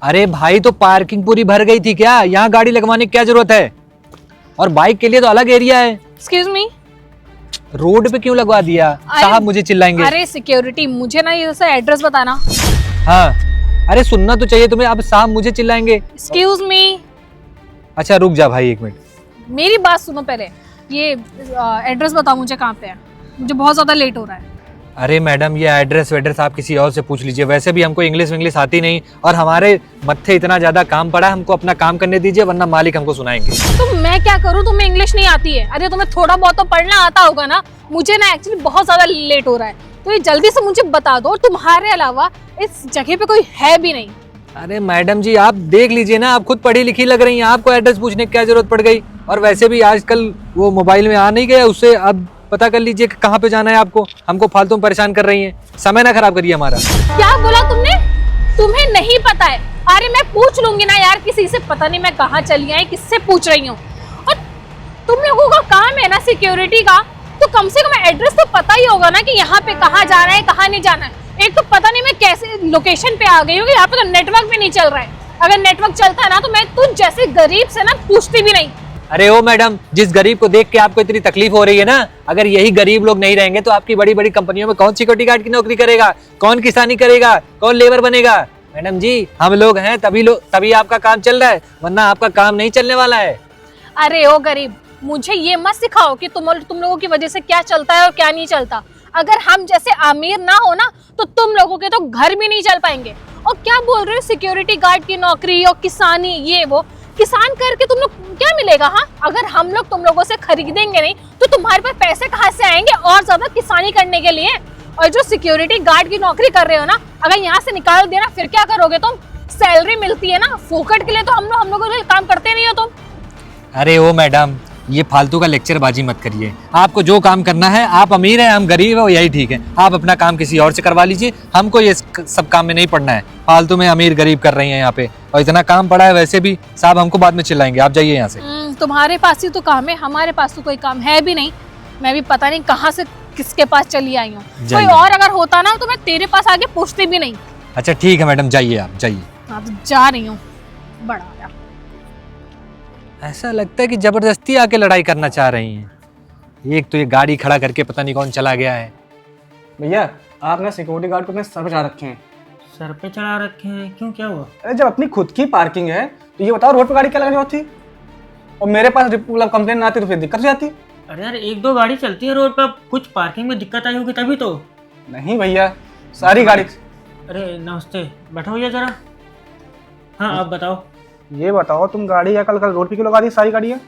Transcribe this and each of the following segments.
अरे भाई तो पार्किंग पूरी भर गई थी क्या? यहाँ गाड़ी लगवाने की क्या जरूरत है? और बाइक के लिए तो अलग एरिया है। Excuse me. रोड पे क्यों लगवा दिया? साहब मुझे चिल्लाएंगे। अरे सिक्योरिटी, मुझे ना ये सा एड्रेस बताना। हाँ, अरे सुनना तो चाहिए तुम्हें। अब साहब मुझे चिल्लाएंगे। Excuse me. अच्छा रुक जा भाई, एक मिनट। मेरी बात सुनो पहले। ये एड्रेस बताओ मुझे कहाँ पे है, मुझे बहुत ज्यादा लेट हो रहा है। अरे मैडम, ये एड्रेस वेड्रेस आप किसी और से पूछ लीजिए। वैसे भी हमको इंग्लिश विंग्लिश आती नहीं, और हमारे मत्थे इतना ज्यादा काम पड़ा है। हमको अपना काम करने दीजिए, वरना मालिक हमको सुनाएंगे। तो मैं क्या करूँ, तुम्हें इंग्लिश नहीं आती है? अरे तुम्हें थोड़ा बहुत तो पढ़ना आता होगा ना। मुझे ना एक्चुअली बहुत ज्यादा लेट हो रहा है, तो ये जल्दी से मुझे बता दो। और तुम्हारे अलावा इस जगह पे कोई है भी नहीं। अरे मैडम जी, आप देख लीजिए ना, आप खुद पढ़ी लिखी लग रही हैं, आपको एड्रेस पूछने की क्या जरूरत पड़ गई? और वैसे भी आजकल वो मोबाइल में आ नहीं गया, उससे अब पता कर लीजिए कि कहाँ पे जाना है आपको। हमको फालतू में परेशान कर रही हैं। समय ना खराब करिए हमारा। क्या बोला तुमने? तुम्हें नहीं पता है? अरे मैं पूछ लूंगी ना यार किसी से। पता नहीं मैं कहाँ चली आई, किससे पूछ रही हूँ। और तुम लोगों का काम है ना सिक्योरिटी का, तो कम से कम एड्रेस तो पता ही होगा ना कि यहाँ पे कहाँ जाना है, कहाँ नहीं जाना है। एक तो पता नहीं मैं कैसे लोकेशन पे आ गई हूँ, यहाँ पे तो नेटवर्क भी नहीं चल रहा है। अगर नेटवर्क चलता है ना तो मैं तुझ जैसे गरीब से ना पूछती भी नहीं। अरे ओ मैडम, जिस गरीब को देख के आपको इतनी तकलीफ हो रही है ना, अगर यही गरीब लोग नहीं रहेंगे तो आपकी बड़ी बड़ी कंपनियों में कौन सिक्योरिटी गार्ड की नौकरी करेगा? कौन किसानी करेगा? कौन लेबर बनेगा? मैडम जी, हम लोग हैं तभी आपका काम चल रहा है, वरना आपका काम नहीं चलने वाला है। अरे ओ गरीब, मुझे ये मत सिखाओ कि तुम लोगों की वजह से क्या चलता है और क्या नहीं चलता। अगर हम जैसे अमीर ना हो ना, तो तुम लोगों के तो घर भी नहीं चल पाएंगे। और क्या बोल रहे हो सिक्योरिटी गार्ड की नौकरी और किसानी, ये वो। किसान करके तुम लोग क्या मिलेगा? हाँ, अगर हम लोग तुम लोगों से खरीदेंगे नहीं तो तुम्हारे पास पैसे कहाँ से आएंगे और ज्यादा किसानी करने के लिए? और जो सिक्योरिटी गार्ड की नौकरी कर रहे हो ना, अगर यहाँ से निकाल दिया ना, फिर क्या करोगे तुम? सैलरी मिलती है ना फोकट के लिए, तो हम लोगों के लिए काम करते नहीं हो तुम। अरे ओ मैडम, ये फालतू का लेक्चरबाजी मत करिए। आपको जो काम करना है, आप अमीर हैं, हम गरीब हैं, यही ठीक है। आप अपना काम किसी और से करवा लीजिए, हमको ये सब काम में नहीं पड़ना है। फालतू में अमीर गरीब कर रही हैं यहाँ पे, और इतना काम पड़ा है। वैसे भी साहब हमको बाद में चिल्लाएंगे। आप जाइए यहाँ से। तुम्हारे पास ही तो काम है, हमारे पास तो कोई काम है भी नहीं। मैं भी पता नहीं कहाँ से किसके पास चली आई हूँ। कोई और अगर होता ना तो मैं तेरे पास आगे पूछती भी नहीं। अच्छा ठीक है मैडम, जाइए आप जाइए। हाँ तो जा रही हूँ। बड़ा आया। ऐसा लगता है कि जबरदस्ती आके लड़ाई करना चाह रही हैं। एक तो ये गाड़ी खड़ा करके पता नहीं कौन चला गया है। भैया, आपने सिक्योरिटी गार्ड को अपने सर पे चढ़ा रखे हैं। सर पे चढ़ा रखे हैं? क्यों, क्या हुआ? अरे जब अपनी खुद की पार्किंग है तो ये बताओ रोड पे गाड़ी क्या लगानी होती? और मेरे पास मतलब कंप्लेंट ना आती तो फिर दिक्कत हो जाती। अरे यार, एक दो गाड़ी चलती है रोड पर, कुछ पार्किंग में दिक्कत आई होगी तभी तो। नहीं भैया, सारी गाड़ी। अरे नमस्ते, बैठो भैया जरा। हाँ आप बताओ। ये बताओ तुम गाड़ी या कल रोड पे क्यों लगा दी सारी गाड़ियाँ?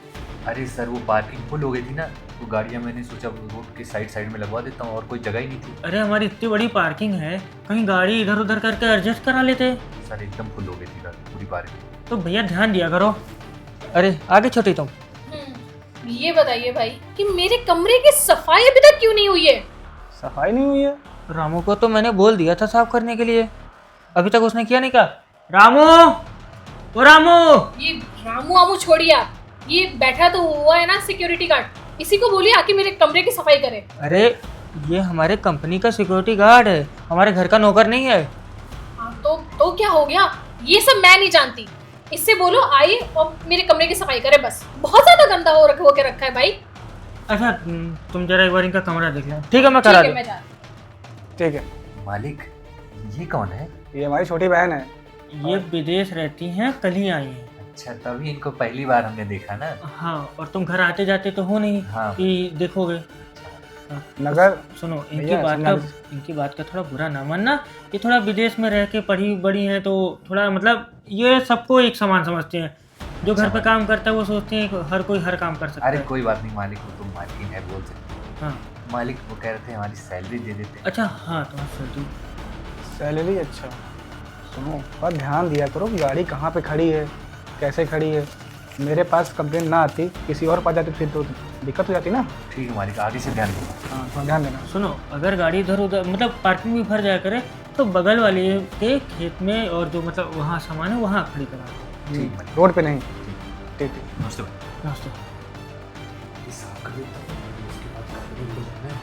अरे सर, वो पार्किंग फुल हो गई थी ना, तो गाड़ियाँ मैंने सोचा रोड के साइड में लगवा देता हूँ, और कोई जगह ही नहीं थी। अरे हमारी इतनी बड़ी पार्किंग है, कहीं गाड़ी इधर उधर करके एडजस्ट करा लेते। सर एकदम फुल हो गई थी पूरी पार्किंग। तो भैया ध्यान दिया करो। अरे आगे छोटी तुम। ये बताइए भाई कि मेरे कमरे की सफाई अभी तक क्यों नहीं हुई है? सफाई नहीं हुई है? रामू को तो मैंने बोल दिया था साफ करने के लिए, अभी तक उसने किया नहीं। कहा रामू, ओ रामू। ये रामू आमू छोड़िए आप। ये बैठा तो हुआ है ना सिक्योरिटी गार्ड, इसी को बोलिए आके मेरे कमरे की सफाई करे। अरे ये हमारे कंपनी का सिक्योरिटी गार्ड है, हमारे घर का नौकर नहीं है। हाँ तो क्या हो गया? ये सब मैं नहीं जानती। इससे बोलो आइए और मेरे कमरे की सफाई करे बस। बहुत ज्यादा गंदा हो के रखा है भाई। अच्छा तुम जरा एक बार इनका कमरा देख लो। ठीक है, मैं करा दूँ। ठीक है। मालिक, ये कौन है? ये हमारी छोटी बहन है। ये विदेश रहती हैं, कल ही आई हैं। अच्छा, तभी इनको पहली बार हमने देखा ना। हाँ, और तुम घर आते जाते तो हो नहीं हाँ। कि देखोगे। नगर सुनो, भैया, इनकी बात का थोड़ा बुरा ना मानना। ये थोड़ा विदेश में रह के पढ़ी बड़ी हैं, तो थोड़ा मतलब ये सबको एक समान समझते हैं। जो घर पे काम करता है वो सोचते हैं कि हर कोई हर काम कर सकता अरे है। कोई बात नहीं मालिक, वो तुम मालकिन है, बोल सकते हो। हाँ मालिक वो कह रहे थे हमारी सैलरी दे देते। अच्छा, हाँ तुम्हारी सैलरी। अच्छा सुनो, पर ध्यान दिया करो गाड़ी कहाँ पे खड़ी है, कैसे खड़ी है। मेरे पास कंप्लेंट ना आती, किसी और पास जाती फिर तो दिक्कत हो जाती ना। ठीक है मालिक, आगे से ध्यान देना। हाँ थोड़ा ध्यान देना। सुनो, अगर गाड़ी इधर उधर मतलब पार्किंग भी भर जाया करे तो बगल वाले के खेत में, और जो मतलब वहाँ सामान है वहाँ खड़ी करा। ठीक मालिक। रोड पे नहीं। ठीक ठीक। नमस्ते भाई। नमस्ते। ये साफ कर देता हूँ, उसके बाद गाड़ी को जाना है।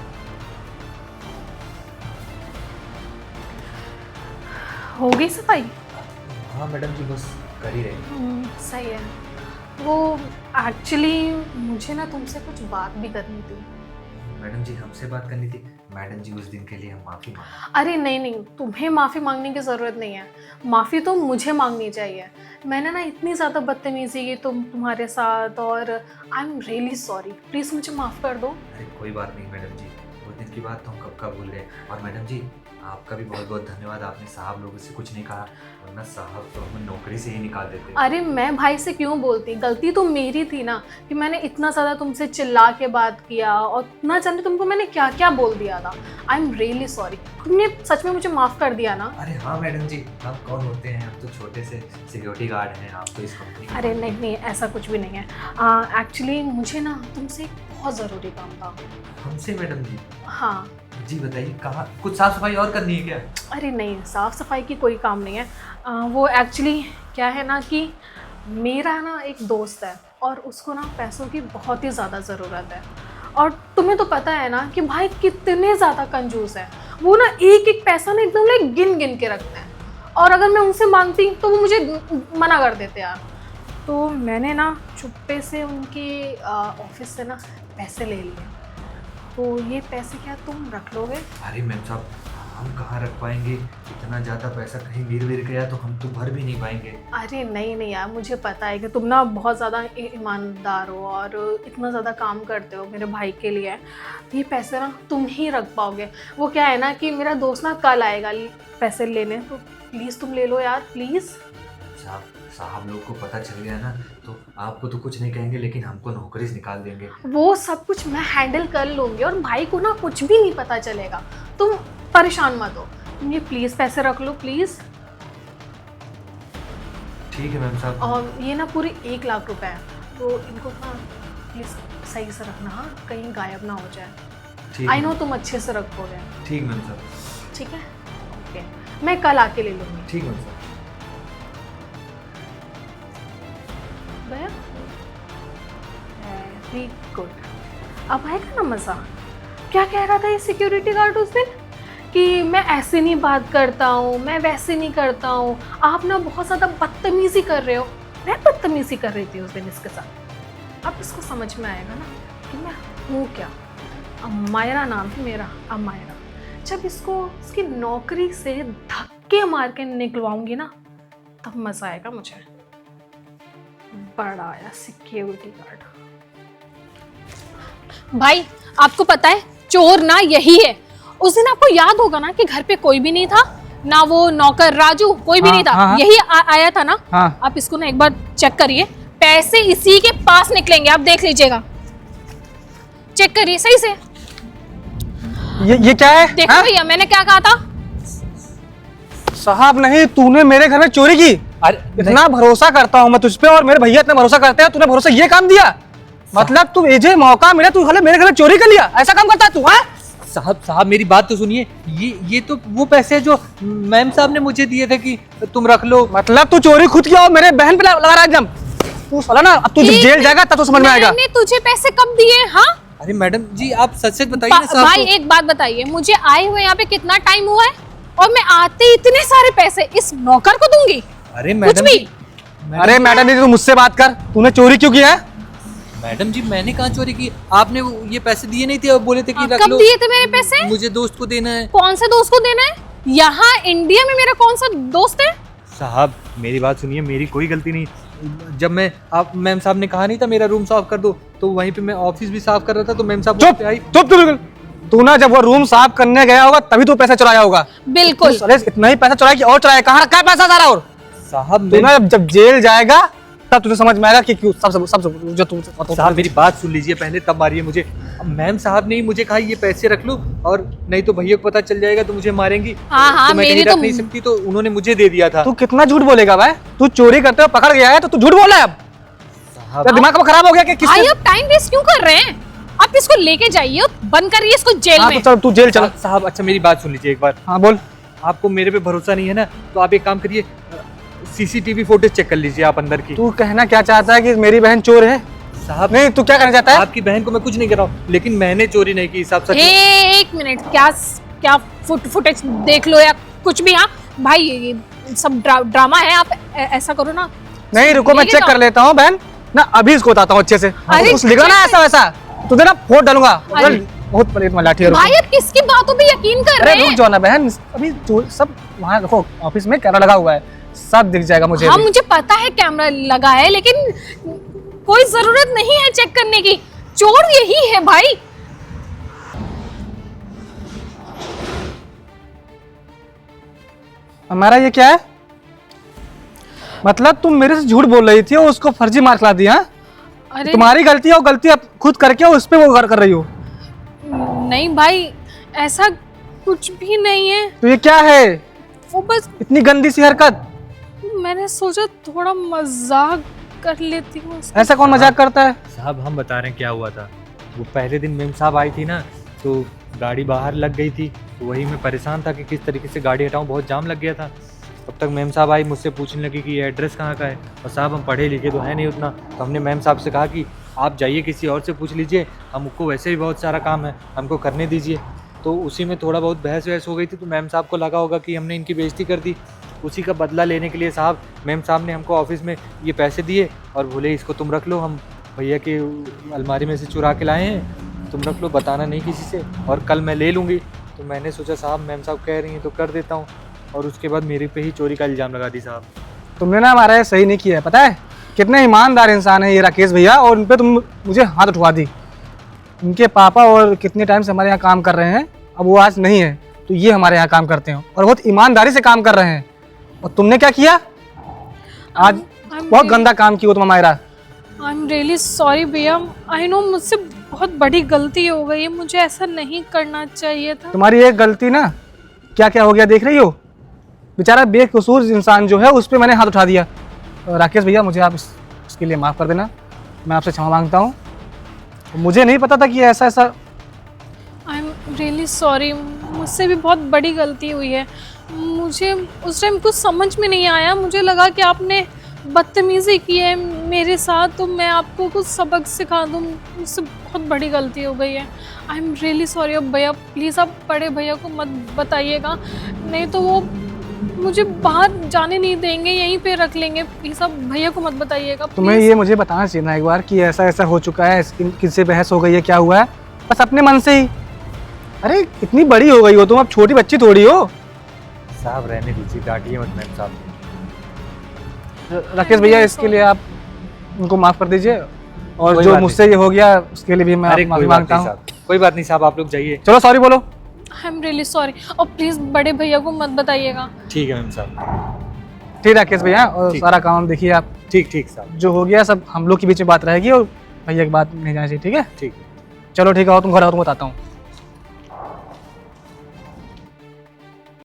हो गई सफाई? हाँ मैडम जी, बस कर ही रहे। सही है। वो एक्चुअली मुझे ना तुमसे कुछ बात भी करनी थी। मैडम जी हमसे बात करनी थी। मैडम जी उस दिन के लिए हम माफ़ी मांगें। अरे नहीं नहीं, तुम्हें माफ़ी मांगने की ज़रूरत नहीं है। माफ़ी तो मुझे मांगनी चाहिए। मैंने ना इतनी ज़्यादा बदतमीज़ी की तुम्हारे साथ, और I am really sorry. Please मुझे माफ़ कर दो। अरे कोई बात नहीं मैडम जी, उस दिन की बात तो हम कब का भूल गए। और मैडम जी आपका भी बहुत बहुत धन्यवाद, आपने साहब लोगों से कुछ नहीं कहा, वरना साहब तो हमें नौकरी से ही निकाल देते। अरे मैं भाई से क्यों बोलती, गलती तो मेरी थी ना कि मैंने इतना ज़्यादा तुमसे चिल्ला के बात किया, और ना जाने तुमको मैंने क्या क्या बोल दिया था। I am really sorry. तुमने सच में मुझे माफ़ कर दिया ना? अरे हाँ मैडम जी, आप कौन होते हैं, आप तो छोटे से सिक्योरिटी गार्ड हैं, आप तो इस कंपनी के। अरे नहीं नहीं, ऐसा कुछ भी नहीं है। एक्चुअली मुझे ना तुमसे एक बहुत ज़रूरी काम था। हमसे मैडम जी? हाँ। जी बताइए, कहाँ कुछ साफ सफाई और करनी है क्या? अरे नहीं, साफ़ सफाई की कोई काम नहीं है। वो एक्चुअली क्या है ना कि मेरा ना एक दोस्त है, और उसको ना पैसों की बहुत ही ज़्यादा ज़रूरत है। और तुम्हें तो पता है ना कि भाई कितने ज़्यादा कंजूस है। वो ना एक एक पैसा ना एकदम लाइक गिन गिन के रखते हैं, और अगर मैं उनसे मांगती तो वो मुझे मना कर देते यार। तो मैंने ना चुप्पे से उनके ऑफिस से ना पैसे ले लिए। तो ये पैसे क्या तुम रख लोगे? अरे मैम साहब, हम कहाँ रख पाएंगे, इतना ज़्यादा पैसा कहीं गिर विर गया तो हम तो भर भी नहीं पाएंगे। अरे नहीं नहीं यार, मुझे पता है कि तुम ना बहुत ज़्यादा ईमानदार हो और इतना ज़्यादा काम करते हो मेरे भाई के लिए। ये पैसे ना तुम ही रख पाओगे। वो क्या है ना कि मेरा दोस्त ना कल आएगा पैसे लेने, तो प्लीज़ तुम ले लो यार, प्लीज़। साहब लोग को पता चल गया ना तो आपको तो कुछ नहीं कहेंगे, लेकिन हमको नौकरी से निकाल देंगे। वो सब कुछ मैं हैंडल कर लूँगी, और भाई को ना कुछ भी नहीं पता चलेगा। तुम परेशान मत हो, तुम ये प्लीज़ पैसे रख लो प्लीज़। ठीक है मैम साहब। और ये ना पूरे 1 लाख रुपए हैं, तो इनको ना प्लीज़ सही से रखना, हाँ, कहीं गायब ना हो जाए। ठीक आई नो तुम अच्छे से रखोगे। ठीक मैम साहब। ठीक है, ओके, मैं कल आके ले लूँगी। ठीक मैम साहब। भैया वेरी गुड। अब आएगा ना मज़ा। क्या कह रहा था ये सिक्योरिटी गार्ड उस दिन कि मैं ऐसे नहीं बात करता हूँ, मैं वैसे नहीं करता हूँ, आप ना बहुत ज़्यादा बदतमीज़ी कर रहे हो। मैं बदतमीज़ी कर रही थी उस दिन इसके साथ। अब इसको समझ में आएगा ना कि मैं हूँ क्या। अमायरा नाम है मेरा, अमायरा। जब इसको इसकी नौकरी से धक्के मार के निकलवाऊंगी ना, तब मज़ा आएगा मुझे। बड़ा आया सिक्योरिटी गार्ड। भाई आपको पता है चोर ना यही है। उस दिन आपको याद होगा ना कि घर पे कोई भी नहीं था ना, वो नौकर राजू कोई भी नहीं था। हाँ। यही आया था ना। हाँ। आप इसको ना एक बार चेक करिए, पैसे इसी के पास निकलेंगे, आप देख लीजिएगा। चेक करिए सही से। ये क्या है? देखो हाँ? भैया मैंने क्या कहा था। साहब नहीं, तूने मेरे घर में चोरी की। अरे इतना भरोसा करता हूँ मैं तुझ पे, और मेरे भैया इतना भरोसा करते हैं, तूने भरोसा ये काम दिया? मतलब तू एजे मौका मिला, तू खाली मेरे घर में चोरी कर लिया? ऐसा काम करता है तू? हाँ साहब मेरी बात तो सुनिए। ये तो वो पैसे हैं जो मैम साहब ने मुझे दिए थे कि तुम रख लो। मतलब तू चोरी खुद किया और मेरे बहन पे लगा रहा है एकदम। तू साला ना, अब तू जब जेल जाएगा तब तो समझ में आएगा। मैंने तुझे पैसे कब दिए? हाँ अरे मैडम जी आप सच सच बताइए ना साहब भाई, एक बात बताइए, मुझे आए हुए यहाँ पे कितना टाइम हुआ है, और मैं आते इतने सारे पैसे इस नौकर को दूंगी? अरे कुछ मैडम भी। जी, अरे मैडम दीदी, तू मुझसे बात कर। तूने चोरी क्यों किया है? मैडम जी मैंने कहाँ चोरी की? आपने ये पैसे दिए नहीं थे और बोले थे कि रख कब लो। दिए थे मेरे पैसे? मुझे दोस्त को देना है। कौन से दोस्त को देना है? यहाँ इंडिया में मेरा कौन सा दोस्त है? साहब मेरी बात सुनिए, मेरी कोई गलती नहीं। जब मैं आप मैम साहब ने कहा नहीं था मेरा रूम साफ कर दो, तो वहीं पे मैं ऑफिस भी साफ कर रहा था, तो मैम साहब चुप वहाँ पे आई। चुप। तू ना जब वो रूम साफ करने गया होगा तभी तू पैसा चुराया होगा। बिल्कुल। तू साले इतना ही पैसा चुराया कि और चुराया? कहाँ रखा है पैसा सारा? और साहब तू ना जब जेल जाएगा तब तुझे समझ में आएगा कि क्यों सब जो तू। साहब मेरी बात सुन लीजिए पहले, तब मारिए मुझे। अब मैम साहब ने ही मुझे कहा ये पैसे रख लो, और नहीं तो भैया को पता चल जाएगा तो मुझे मारेंगी। हाँ, तो मैं मेरी कहीं तो- रख नहीं सकती, तो उन्होंने मुझे दे दिया था। तू कितना झूठ बोलेगा भाई? तू चोरी करते हुए पकड़ गया है तो तू झूठ बोला है अब? साहब तेरा दिमाग कब खराब हो गया कि भाई किसने? आप टाइम वेस्ट क्यों कर रहे हैं? आप इसको लेके जाइए, बंद करिए इसको जेल हाँ में। तो चल तू जेल चल। साहब अच्छा मेरी बात सुन लीजिए एक बार। हाँ बोल। आपको मेरे पे भरोसा नहीं है ना, तो आप एक काम करिए, सीसीटीवी फुटेज चेक कर लीजिए आप अंदर की। तू कहना क्या चाहता है कि मेरी बहन चोर है? साहब नहीं, तू क्या कहना चाहता है? आपकी बहन को मैं कुछ नहीं कर रहा हूँ, लेकिन मैंने चोरी नहीं की। साहब सच में- एक मिनट, क्या फुटेज देख लो या कुछ भी। हाँ भाई ये सब ड्रामा है, आप ऐसा करो ना। नहीं रुको, मैं लेके चेक जाओ। कर लेता हूँ बहन ना, अभी इसको बताता हूँ अच्छे से। अरे कुछ लिखा ना check ऐसा वैसा, तुझे ना फोन डालूंगा। अरे। बहुत परेट में लाठी है, रुको। भाई आप किसकी बातों पे यकीन कर अरे रहे रुक हैं? जाओ ना बहन, अभी सब वहाँ देखो, ऑफिस में कैमरा लगा हुआ है, सब दिख जाएगा मुझे हाँ अभी। मुझे पता है कैमरा लगा है, लेकिन कोई जरूरत नहीं है चेक करने की, चोर यही है भाई। हमारा ये क्या है? मतलब तुम मेरे से झूठ बोल रही थी और उसको फर्जी मार्क्स ला दिया? अरे तुम्हारी गलती है, वो गलती अब खुद करके उस पे वो कर रही हो। नहीं भाई, ऐसा कुछ भी नहीं है, तो ये क्या है, वो बस इतनी गंदी सी हरकत? मैंने सोचा थोड़ा मजाक कर लेती हूँ। ऐसा कौन मजाक करता है? साहब हम बता रहे हैं क्या हुआ था। वो पहले दिन मेम साहब आई थी ना, तो गाड़ी बाहर लग गई थी, तो वही मैं परेशान था कि किस तरीके से गाड़ी हटाऊं, बहुत जाम लग गया था। तब तक मेम साहब आई, मुझसे पूछने लगी कि ये एड्रेस कहाँ का है, और साहब हम पढ़े लिखे तो है नहीं उतना, तो हमने मेम साहब से कहा कि आप जाइए किसी और से पूछ लीजिए, हमको वैसे भी बहुत सारा काम है, हमको करने दीजिए। तो उसी में थोड़ा बहुत बहस वहस हो गई थी, तो मैम साहब को लगा होगा कि हमने इनकी बेइज्जती कर दी। उसी का बदला लेने के लिए साहब मैम साहब ने हमको ऑफिस में ये पैसे दिए और बोले इसको तुम रख लो, हम भैया के अलमारी में से चुरा के लाए हैं, तुम रख लो, बताना नहीं किसी से, और कल मैं ले लूँगी। तो मैंने सोचा साहब मैम साहब कह रही हैं तो कर देता हूँ, और उसके बाद मेरे पे ही चोरी का इल्ज़ाम लगा दी साहब। तुमने ना हमारा ये सही नहीं किया है, पता है? कितने ईमानदार इंसान है ये राकेश भैया, और उन पे तुम मुझे हाथ उठवा दी। उनके पापा और कितने टाइम से हमारे यहाँ काम कर रहे हैं, अब वो आज नहीं है, तो ये हमारे यहाँ काम करते हैं और बहुत ईमानदारी से काम कर रहे हैं। और तुमने क्या किया आज? बहुत गंदा काम किया तुम हमारा। आई एम रियली सॉरी भैया, आई नो मुझसे बहुत बड़ी गलती हो गई है, मुझे ऐसा नहीं करना चाहिए था। तुम्हारी एक गलती ना क्या क्या हो गया देख रही हो? बेचारा बेकसूर इंसान जो है उस पर मैंने हाथ उठा दिया। राकेश भैया मुझे आप इसके लिए माफ़ कर देना, मैं आपसे क्षमा मांगता हूँ। मुझे नहीं पता था कि ऐसा ऐसा। आई एम रियली सॉरी, मुझसे भी बहुत बड़ी गलती हुई है। मुझे उस टाइम कुछ समझ में नहीं आया, मुझे लगा कि आपने बदतमीज़ी की है मेरे साथ, तो मैं आपको कुछ सबक सिखा दूँ, मुझसे बहुत बड़ी गलती हो गई है। I am really sorry. अब भैया प्लीज़ आप बड़े भैया को मत बताइएगा, नहीं तो वो मुझे बाहर जाने नहीं देंगे, यहीं पे रख लेंगे। प्लीज़ आप भैया को मत बताइएगा। तुम्हें ये मुझे बताना चाहिए ना एक बार कि ऐसा ऐसा हो चुका है, किससे बहस हो गई है, क्या हुआ है, बस अपने मन से ही। अरे इतनी बड़ी हो गई हो तुम, अब छोटी बच्ची थोड़ी हो। साहब रहने दीजिए, डांटिए मत मैम साहब। राकेश भैया इसके लिए आप उनको माफ़ कर दीजिए, और कोई जो बात मुझसे ये हो गया उसके लिए भी मैं अरे माफ़ी कोई बात मांगता नहीं हूँ। साहब, कोई बात नहीं साहब, आप लोग जाइए। चलो सॉरी बोलो। आई एम रियली सॉरी, और प्लीज़ बड़े भैया को मत बताइएगा। ठीक है मैम साहब। ठीक राकेश भैया, और ठीक। सारा काम देखिए आप, ठीक ठीक साहब, जो हो गया सब हम लोग के बीच में बात रहेगी और भैया की बात नहीं जानी चाहिए, ठीक है? ठीक। चलो ठीक है, आओ तुम घर आओ, तुम बताता हूँ।